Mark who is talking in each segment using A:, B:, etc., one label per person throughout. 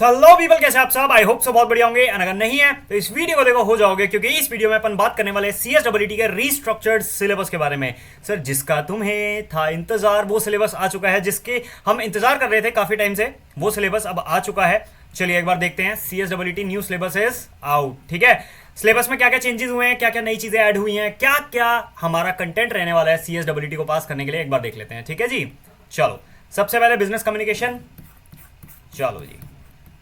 A: Hello people, कैसे आप सब? आई होप सब बहुत बढ़िया होंगे। अगर नहीं है तो इस वीडियो को देखो हो जाओगे, क्योंकि इस वीडियो में अपन बात करने वाले CSEE के रीस्ट्रक्चर्ड सिलेबस के बारे में। सर, जिसका तुम्हें था इंतजार, वो सिलेबस आ चुका है। जिसके हम इंतजार कर रहे थे काफी टाइम से, वो सिलेबस अब आ चुका है। चलिए एक बार देखते हैं। CSEE new syllabus is out. ठीक है, सिलेबस में क्या क्या चेंजेस हुए हैं, क्या क्या नई चीजें ऐड हुई हैं, क्या क्या हमारा कंटेंट रहने वाला है CSEE को पास करने के लिए, एक बार देख लेते हैं। ठीक है जी, चलो सबसे पहले बिजनेस कम्युनिकेशन। चलो जी,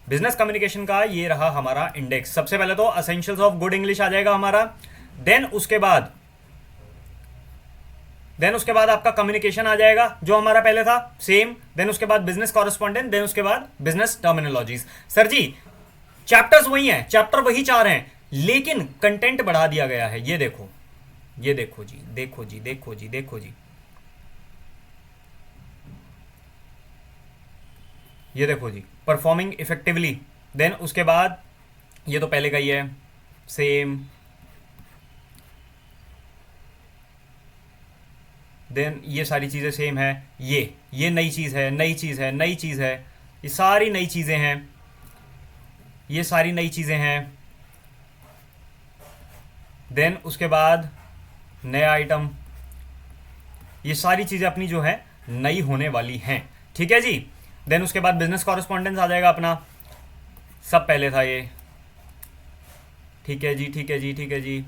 A: बिजनेस कम्युनिकेशन का ये रहा हमारा इंडेक्स। सबसे पहले तो असेंशियल्स ऑफ गुड इंग्लिश आ जाएगा हमारा। देन उसके बाद आपका कम्युनिकेशन आ जाएगा, जो हमारा पहले था सेम। देन उसके बाद बिजनेस कॉरेस्पॉन्डेंट। देन उसके बाद बिजनेस टर्मिनोलॉजीज। सर जी, चैप्टर्स वही हैं, चैप्टर वही 4 हैं, लेकिन कंटेंट बढ़ा दिया गया है। ये देखो, ये देखो जी, देखो जी, देखो जी, देखो जी, ये देखो जी, परफॉर्मिंग इफेक्टिवली। देन उसके बाद ये तो पहले का ही है सेम। देन ये सारी चीज़ें सेम है। ये नई चीज़ है, नई चीज़ है, नई चीज़ है। ये सारी नई चीज़ें हैं, ये सारी नई चीज़ें हैं। देन उसके बाद नया आइटम। ये सारी चीज़ें अपनी जो है नई होने वाली हैं। ठीक है जी। देन उसके बाद बिजनेस कॉरेस्पॉन्डेंस आ जाएगा अपना, सब पहले था ये। ठीक है जी, ठीक है जी, ठीक है जी।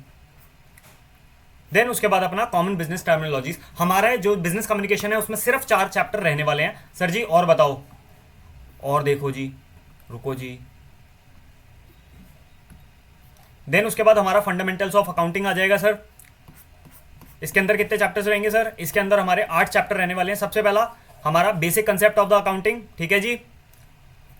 A: देन उसके बाद अपना कॉमन बिजनेस टर्मिनोलॉजीज। हमारा जो बिजनेस कम्युनिकेशन है उसमें सिर्फ 4 चैप्टर रहने वाले हैं। सर जी और बताओ, और देखो जी, रुको जी। देन उसके बाद हमारा फंडामेंटल्स ऑफ अकाउंटिंग आ जाएगा सर। इसके अंदर कितने चैप्टर्स रहेंगे सर? इसके अंदर हमारे 8 चैप्टर रहने वाले हैं। सबसे पहला हमारा basic concept of the accounting. ठीक है जी।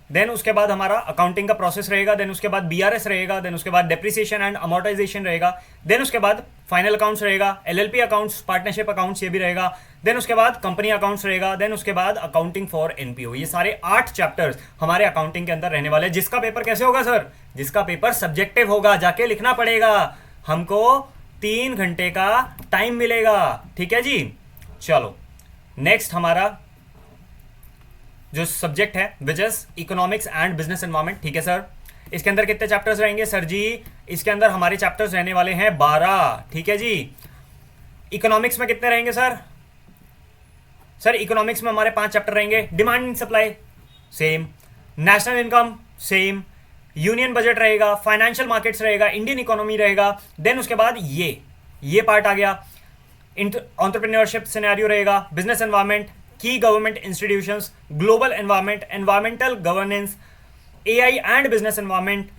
A: देन उसके बाद हमारा अकाउंटिंग का प्रोसेस रहेगा। देन उसके बाद BRS रहेगा। देन उसके बाद डेप्रिसिएशन एंड अमोर्टाइजेशन रहेगा। देन उसके बाद फाइनल अकाउंट्स रहेगा, LLP अकाउंट्स, पार्टनरशिप अकाउंट्स, ये भी रहेगा। देन उसके बाद कंपनी अकाउंट्स रहेगा। देन उसके बाद अकाउंटिंग फॉर NPO। ये सारे 8 चैप्टर्स हमारे अकाउंटिंग के अंदर रहने वाले हैं। जिसका पेपर कैसे होगा सर? जिसका पेपर सब्जेक्टिव होगा, जाके लिखना पड़ेगा हमको। 3 घंटे का टाइम मिलेगा। ठीक है जी। चलो नेक्स्ट हमारा जो सब्जेक्ट है which is economics and business environment. ठीक है सर। इसके अंदर कितने चैप्टर्स रहेंगे सर जी? इसके अंदर हमारे चैप्टर्स रहने वाले हैं 12। ठीक है जी। इकोनॉमिक्स में कितने रहेंगे सर? सर इकोनॉमिक्स में हमारे 5 चैप्टर रहेंगे। Demand and supply same, national income same, union budget रहेगा, फाइनेंशियल मार्केट्स रहेगा, इंडियन इकोनॉमी रहेगा। देन उसके बाद ये पार्ट आ गया, एंटरप्रेन्योरशिप सिनेरियो रहेगा, बिजनेस एनवायरमेंट, की government institutions, global environment, environmental governance, AI and business environment,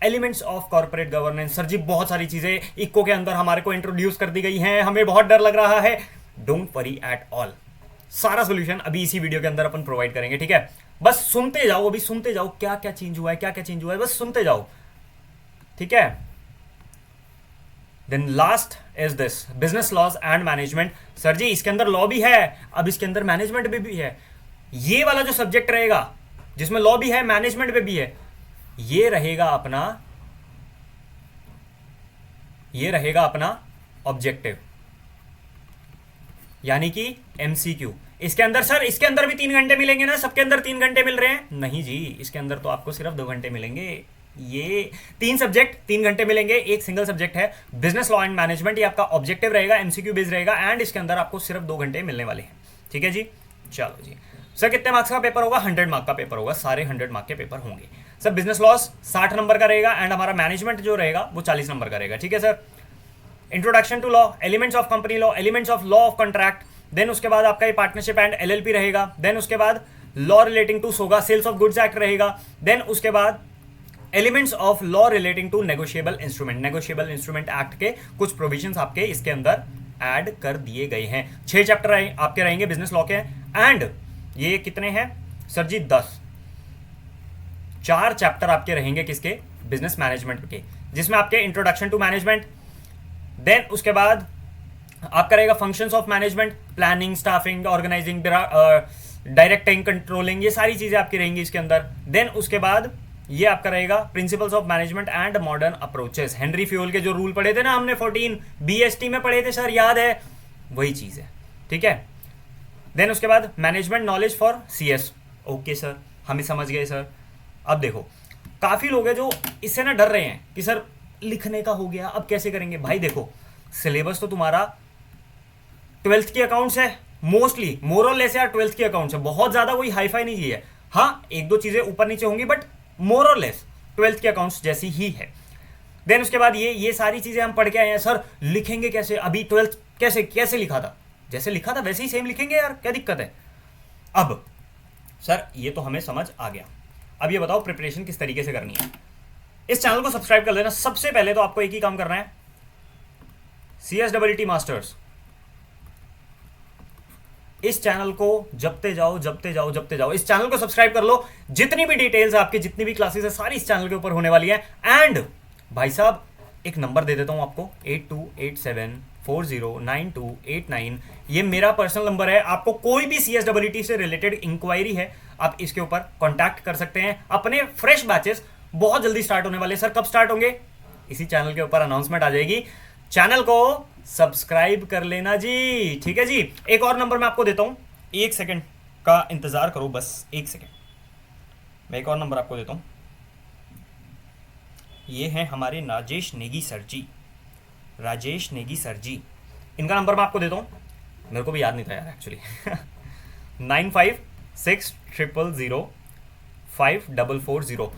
A: elements of corporate governance. Sir ji बहुत सारी चीजें इको के अंदर हमारे को इंट्रोड्यूस कर दी गई हैं। हमें बहुत डर लग रहा है, डोंट वरी एट ऑल। सारा सोल्यूशन अभी इसी वीडियो के अंदर अपन प्रोवाइड करेंगे। ठीक है, बस सुनते जाओ, अभी सुनते जाओ क्या क्या चेंज हुआ है, क्या क्या चेंज हुआ है, बस सुनते जाओ। ठीक है। Then last is this business laws and management. Sir ji इसके अंदर लॉ भी है, अब इसके अंदर मैनेजमेंट भी है। ये वाला जो सब्जेक्ट रहेगा जिसमें लॉ भी है, मैनेजमेंट भी है, ये रहेगा अपना ऑब्जेक्टिव, यानी कि MCQ। इसके अंदर सर, इसके अंदर भी 3 घंटे मिलेंगे ना? सबके अंदर 3 घंटे मिल रहे हैं? नहीं जी, इसके अंदर तो आपको सिर्फ 2 घंटे मिलेंगे। ये 3 सब्जेक्ट 3 घंटे मिलेंगे, एक सिंगल सब्जेक्ट है बिजनेस लॉ एंड मैनेजमेंट। ये आपका ऑब्जेक्टिव रहेगा, MCQ बेस्ड रहेगा, एंड इसके अंदर आपको सिर्फ 2 घंटे मिलने वाले हैं। ठीक है जी। चलो जी सर, कितने मार्क्स का पेपर होगा? 100 मार्क का पेपर होगा, सारे 100 मार्क के पेपर होंगे सर। बिजनेस लॉस 60 नंबर का रहेगा, एंड हमारा मैनेजमेंट जो रहेगा वो 40 नंबर का रहेगा। ठीक है sir. Introduction to law, elements of company law, elements of law of contract. Then उसके बाद आपका ये पार्टनरशिप एंड LLP रहेगा। देन उसके बाद लॉ रिलेटिंग टू सोगा, सेल्स ऑफ गुड्स एक्ट रहेगा। देन उसके बाद elements of law relating to negotiable instrument, negotiable instrument act के कुछ प्रोविजंस आपके इसके अंदर ऐड कर दिए गए हैं। 6 चैप्टर आपके रहेंगे बिजनेस लॉ के, एंड ये कितने हैं सर जी? 10। 4 चैप्टर आपके रहेंगे किसके? बिजनेस मैनेजमेंट के, जिसमें आपके इंट्रोडक्शन टू मैनेजमेंट। देन उसके बाद आपका रहेगा functions of management, planning, staffing, organising, directing, controlling, ये सारी चीजें आपकी रहेंगी इसके अंदर। देन उसके बाद ये आपका रहेगा principles of management and modern approaches. Henry fuel के जो रूल पढ़े थे ना हमने 14 BST में पढ़े थे सर, याद है? वही चीज है। ठीक है। देन उसके बाद management knowledge for CS। Okay sir, हम समझ गए सर। अब देखो काफी लोग हैं जो इससे ना डर रहे हैं कि सर लिखने का हो गया अब कैसे करेंगे। भाई देखो सिलेबस तो तुम्हारा 12th की अकाउंट्स है, मोस्टली मोरलेस यार 12th की अकाउंट्स है, बहुत ज्यादा कोई हाईफाई नहीं की है। हाँ एक दो चीजें ऊपर नीचे होंगी बट मोरलेस 12th की अकाउंट्स जैसी ही है। देन उसके बाद ये सारी चीजें हम पढ़ के आए हैं। सर लिखेंगे कैसे, अभी 12th कैसे कैसे लिखा था, जैसे लिखा था वैसे ही सेम लिखेंगे यार, क्या दिक्कत है। अब सर ये तो हमें समझ आ गया, अब ये बताओ प्रिपरेशन किस तरीके से करनी है। इस चैनल को सब्सक्राइब कर लेना। सबसे पहले तो आपको एक ही काम करना है, CSEE मास्टर्स इस चैनल को जपते जाओ जपते जाओ जपते जाओ, इस चैनल को सब्सक्राइब कर लो। जितनी भी डिटेल्स है आपकी, जितनी भी क्लासेस है सारी इस चैनल के ऊपर होने वाली है। एंड भाई साहब एक नंबर दे देता हूं आपको 8287409289, ये मेरा पर्सनल नंबर है। आपको कोई भी CSEE से रिलेटेड इंक्वायरी है आप इसके ऊपर कॉन्टैक्ट कर सकते हैं। अपने फ्रेश बैचेस बहुत जल्दी स्टार्ट होने वाले। सर कब स्टार्ट होंगे, इसी चैनल के ऊपर अनाउंसमेंट आ जाएगी। चैनल को सब्सक्राइब कर लेना जी, ठीक है जी। एक और नंबर मैं आपको देता हूं, एक सेकंड का इंतजार करो, बस एक सेकंड, मैं एक और नंबर आपको देता हूं। ये हैं हमारे राजेश नेगी सर जी, राजेश नेगी सर जी, इनका नंबर मैं आपको देता हूं, मेरे को भी याद नहीं था यार एक्चुअली 9560054440।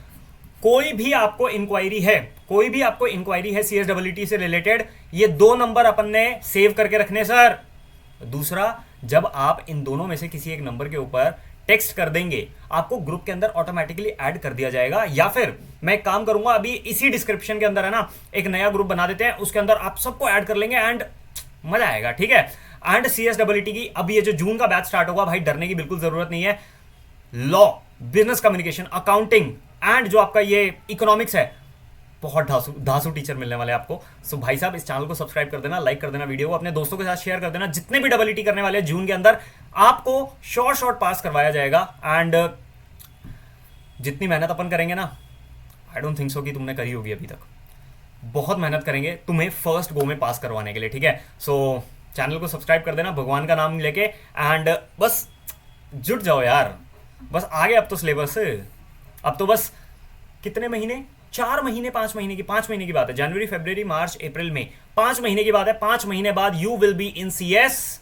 A: कोई भी आपको इंक्वायरी है, कोई भी आपको इंक्वायरी है CSEE से रिलेटेड, ये दो नंबर अपन ने सेव करके रखने सर। दूसरा, जब आप इन दोनों में से किसी एक नंबर के ऊपर टेक्स्ट कर देंगे आपको ग्रुप के अंदर ऑटोमेटिकली ऐड कर दिया जाएगा। या फिर मैं एक काम करूंगा, अभी इसी डिस्क्रिप्शन के अंदर है ना एक नया ग्रुप बना देते हैं, उसके अंदर आप सबको ऐड कर लेंगे एंड मजा आएगा, ठीक है। एंड CSEE की अब ये जो जून का बैच स्टार्ट होगा, भाई डरने की बिल्कुल जरूरत नहीं है। Law, business communication, accounting and जो आपका ये इकोनॉमिक्स है, बहुत धासु टीचर मिलने वाले आपको। सो भाई साहब इस चैनल को सब्सक्राइब कर देना, लाइक कर देना, वीडियो को अपने दोस्तों के साथ शेयर कर देना। जितने भी EE करने वाले हैं जून के अंदर आपको शॉर्ट पास करवाया जाएगा। एंड जितनी मेहनत अपन करेंगे ना, आई डोंट थिंक सो कि तुमने करी होगी अभी तक, बहुत मेहनत करेंगे तुम्हें फर्स्ट गो में पास करवाने के लिए, ठीक है। सो चैनल को सब्सक्राइब कर देना भगवान का नाम लेके, एंड बस जुट जाओ यार, बस आ गए अब तो सिलेबस। अब तो बस कितने महीने, 4 महीने 5 महीने की 5 महीने की बात है, जनवरी फरवरी मार्च अप्रैल मई, 5 महीने की बात है। 5 महीने बाद you will be in CS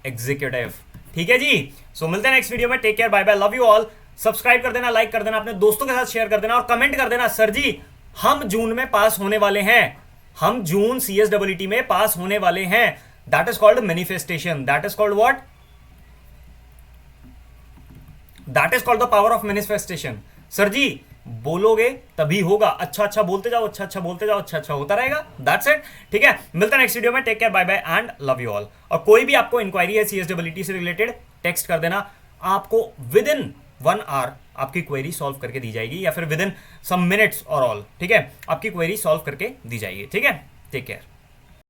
A: executive, ठीक है जी। सो मिलते हैं नेक्स्ट वीडियो में, take care, bye bye, love you all. Subscribe कर देना, लाइक कर देना, अपने दोस्तों के साथ शेयर कर देना और कमेंट कर देना, सर जी हम जून में पास होने वाले हैं, हम जून CSEE में पास होने वाले हैं। That is called manifestation, that is called what, that is called the power of manifestation. Sir ji बोलोगे तभी होगा, अच्छा अच्छा बोलते जाओ, अच्छा अच्छा बोलते जाओ, अच्छा अच्छा होता रहेगा, दैट्स इट, ठीक है। मिलते हैं नेक्स्ट वीडियो में, take care, bye bye and love you all. और कोई भी आपको इंक्वायरी है CSEE से रिलेटेड, टेक्स्ट कर देना, आपको विद इन 1 आवर आपकी क्वेरी सॉल्व करके दी जाएगी, या फिर विद इन सम मिनट्स और ऑल, ठीक है, आपकी क्वेरी सॉल्व करके दी जाएगी, ठीक है। Take care.